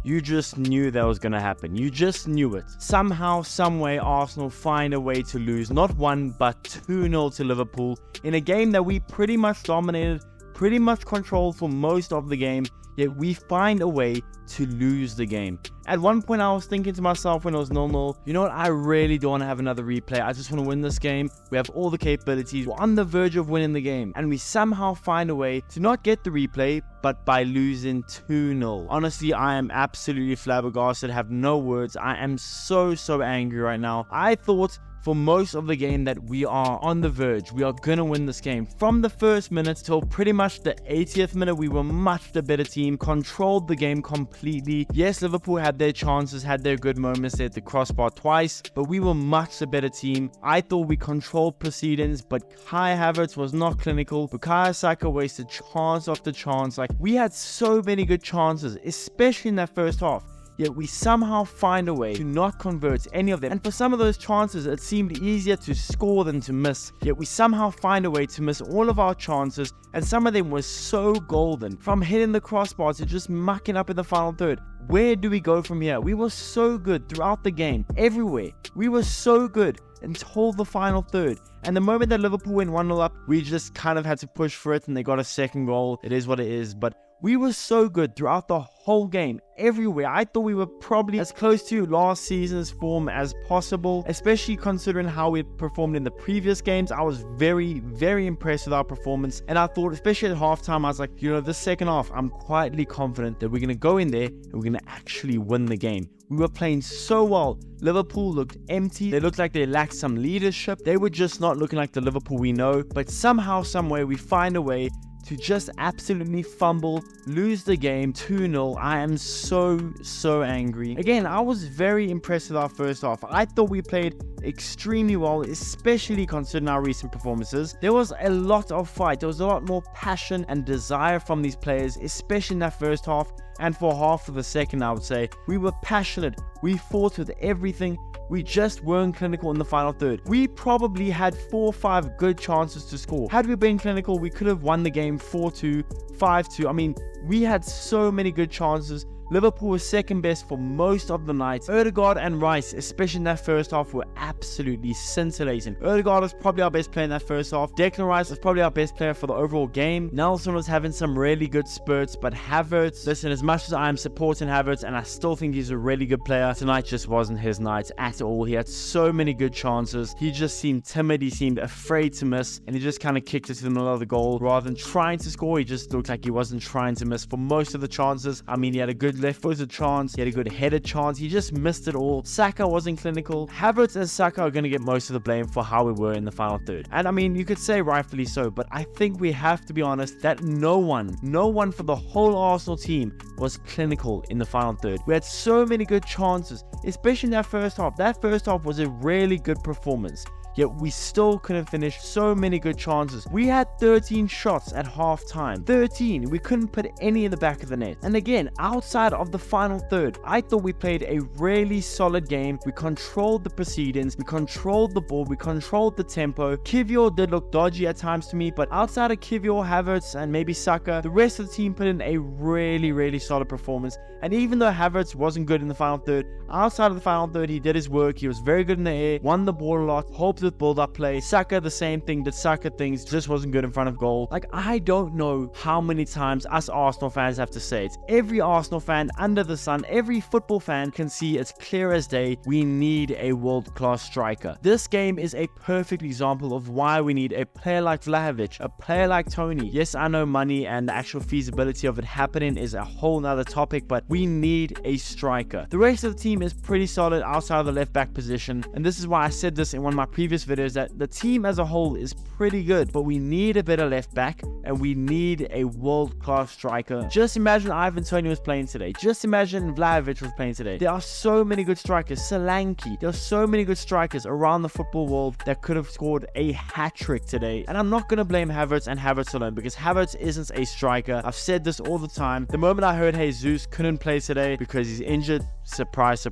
you just knew that was going to happen. You just knew it. Somehow, someway, Arsenal find a way to lose not 1 but 2-0 to Liverpool in a game that we pretty much dominated, pretty much controlled for most of the game, yet we find a way to lose the game. At one point I was thinking to myself when it was 0-0, you know what, I really don't want to have another replay. I just want to win this game. We have all the capabilities. We're on the verge of winning the game. And we somehow find a way to not get the replay, but by losing 2-0. Honestly, I am absolutely flabbergasted. Have no words. I am so angry right now. I thought for most of the game that we are on the verge. We are going to win this game. From the first minute till pretty much the 80th minute, we were much the better team, controlled the game completely. Yes, Liverpool had their chances, had their good moments. They hit the crossbar twice, but we were much the better team. I thought we controlled proceedings, but Kai Havertz was not clinical. Bukayo Saka wasted chance after chance. Like, we had so many good chances, especially in that first half. Yet we somehow find a way to not convert any of them. And for some of those chances, it seemed easier to score than to miss. Yet we somehow find a way to miss all of our chances, and some of them were so golden. From hitting the crossbar to just mucking up in the final third. Where do we go from here? We were so good throughout the game, everywhere. We were so good until the final third. And the moment that Liverpool went 1-0 up, we just kind of had to push for it, and they got a second goal. It is what it is, but we were so good throughout the whole game, everywhere. I thought we were probably as close to last season's form as possible, especially considering how we performed in the previous games. I was very impressed with our performance, and I thought, especially at halftime, I was like, you know, this second half, I'm quietly confident that we're going to go in there and we're going to actually win the game. We were playing so well. Liverpool looked empty. They looked like they lacked some leadership. They were just not looking like the Liverpool we know, but somehow, someway, we find a way to just absolutely fumble, lose the game 2-0. I am so angry. Again, I was very impressed with our first half. I thought we played extremely well, especially considering our recent performances. There was a lot of fight. There was a lot more passion and desire from these players, especially in that first half. And for half of the second, I would say, we were passionate. We fought with everything. We just weren't clinical in the final third. We probably had 4 or 5 good chances to score. Had we been clinical, we could have won the game 4-2, 5-2. I mean, we had so many good chances. Liverpool was second best for most of the night. Odegaard and Rice, especially in that first half, were absolutely scintillating. Odegaard was probably our best player in that first half. Declan Rice was probably our best player for the overall game. Nelson was having some really good spurts, but Havertz, listen, as much as I am supporting Havertz, and I still think he's a really good player, tonight just wasn't his night at all. He had so many good chances. He just seemed timid. He seemed afraid to miss, and he just kind of kicked it to the middle of the goal. Rather than trying to score, he just looked like he wasn't trying to miss for most of the chances. I mean, he had a good left-footed chance, he had a good headed chance, he just missed it all. Saka wasn't clinical. Havertz and Saka are going to get most of the blame for how we were in the final third. And I mean, you could say rightfully so, but I think we have to be honest that no one for the whole Arsenal team was clinical in the final third. We had so many good chances, especially in that first half. That first half was a really good performance. Yet we still couldn't finish so many good chances. We had 13 shots at half time. 13. We couldn't put any in the back of the net. And again, outside of the final third, I thought we played a really solid game. We controlled the proceedings. We controlled the ball. We controlled the tempo. Kivior did look dodgy at times to me, but outside of Kivior, Havertz, and maybe Saka, the rest of the team put in a really solid performance. And even though Havertz wasn't good in the final third, outside of the final third, he did his work. He was very good in the air, won the ball a lot, helped with build-up play. Saka, the same thing, did Saka things, just wasn't good in front of goal. Like, I don't know how many times us Arsenal fans have to say it. Every Arsenal fan under the sun, every football fan can see it's clear as day, we need a world-class striker. This game is a perfect example of why we need a player like Vlahovic, a player like Tony. Yes, I know money and the actual feasibility of it happening is a whole nother topic, but we need a striker. The rest of the team is pretty solid outside of the left-back position, and this is why I said this in one of my previous videos, that the team as a whole is pretty good, but we need a better left back and we need a world-class striker. Just imagine Ivan Toney was playing today. Just imagine Vlahovic was playing today. There are so many good strikers. Solanke. There are so many good strikers around the football world that could have scored a hat-trick today. And I'm not going to blame Havertz and Havertz alone, because Havertz isn't a striker. I've said this all the time. The moment I heard Jesus couldn't play today because he's injured, surprise,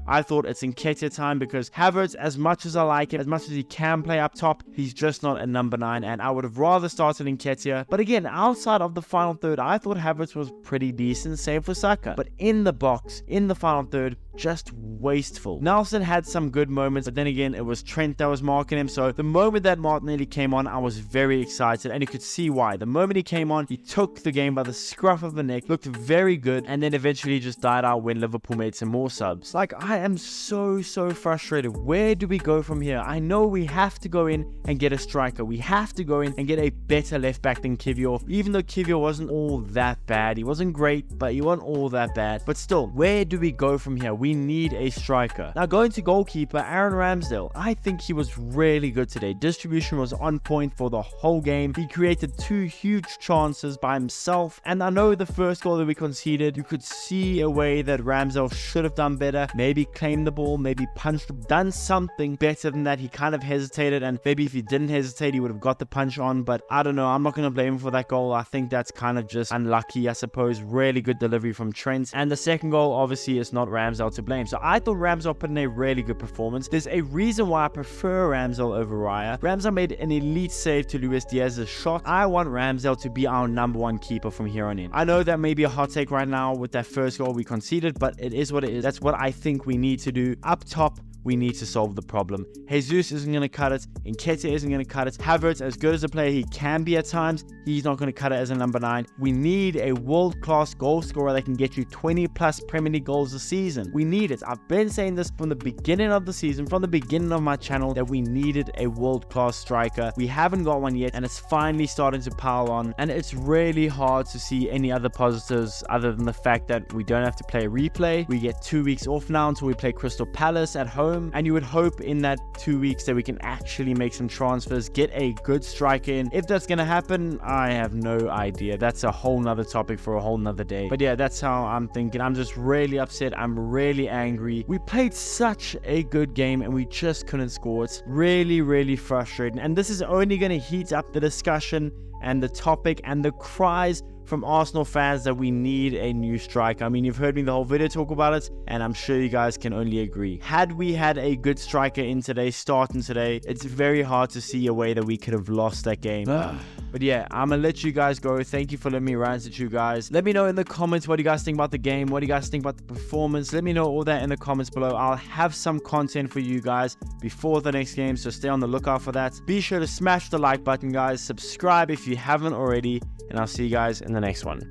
I thought it's Nketiah time, because Havertz, as much as I like him, as much much as he can play up top, he's just not a number 9, and I would have rather started Nketiah. But again, outside of the final third, I thought Havertz was pretty decent, save for Saka. But in the box, in the final third, just wasteful. Nelson had some good moments, but then again, it was Trent that was marking him. So the moment that Martinelli came on, I was very excited, and you could see why. The moment he came on, he took the game by the scruff of the neck, looked very good, and then eventually just died out when Liverpool made some more subs. Like, I am so frustrated. Where do we go from here? I know we have to go in and get a striker. We have to go in and get a better left back than Kivior, even though Kivior wasn't all that bad. He wasn't great, but he wasn't all that bad. But still, where do we go from here? We need a striker. Now, going to goalkeeper, Aaron Ramsdale. I think he was really good today. Distribution was on point for the whole game. He created 2 huge chances by himself, and I know the first goal that we conceded, you could see a way that Ramsdale should have done better. Maybe claimed the ball, maybe punched, done something better than that. He kind of hesitated, and maybe if he didn't hesitate, he would have got the punch on, but I don't know. I'm not going to blame him for that goal. I think that's kind of just unlucky, I suppose. Really good delivery from Trent, and the second goal, obviously, is not Ramsdale to blame. So I thought Ramsdale put in a really good performance. There's a reason why I prefer Ramsdale over Raya. Ramsdale made an elite save to Luis Diaz's shot. I want Ramsdale to be our number 1 keeper from here on in. I know that may be a hot take right now with that first goal we conceded, but it is what it is. That's what I think we need to do. Up top, we need to solve the problem. Jesus isn't going to cut it. Nketiah isn't going to cut it. Havertz, as good as a player he can be at times, he's not going to cut it as a number 9. We need a world-class goal scorer that can get you 20 plus Premier League goals a season. We need it. I've been saying this from the beginning of the season, from the beginning of my channel, that we needed a world-class striker. We haven't got one yet, and it's finally starting to pile on, and it's really hard to see any other positives other than the fact that we don't have to play a replay. We get 2 weeks off now until we play Crystal Palace at home. And you would hope in that 2 weeks that we can actually make some transfers, get a good striker in. If that's going to happen, I have no idea. That's a whole nother topic for a whole nother day. But yeah, that's how I'm thinking. I'm just really upset. I'm really angry. We played such a good game and we just couldn't score. It's really frustrating. And this is only going to heat up the discussion and the topic and the cries from Arsenal fans that we need a new striker. I mean, you've heard me the whole video talk about it, and I'm sure you guys can only agree. Had we had a good striker in today, starting today, it's very hard to see a way that we could have lost that game. But yeah, I'm gonna let you guys go. Thank you for letting me rant at you guys. Let me know in the comments what you guys think about the game. What do you guys think about the performance? Let me know all that in the comments below. I'll have some content for you guys before the next game, so stay on the lookout for that. Be sure to smash the like button, guys. Subscribe if you haven't already, and I'll see you guys in the next one.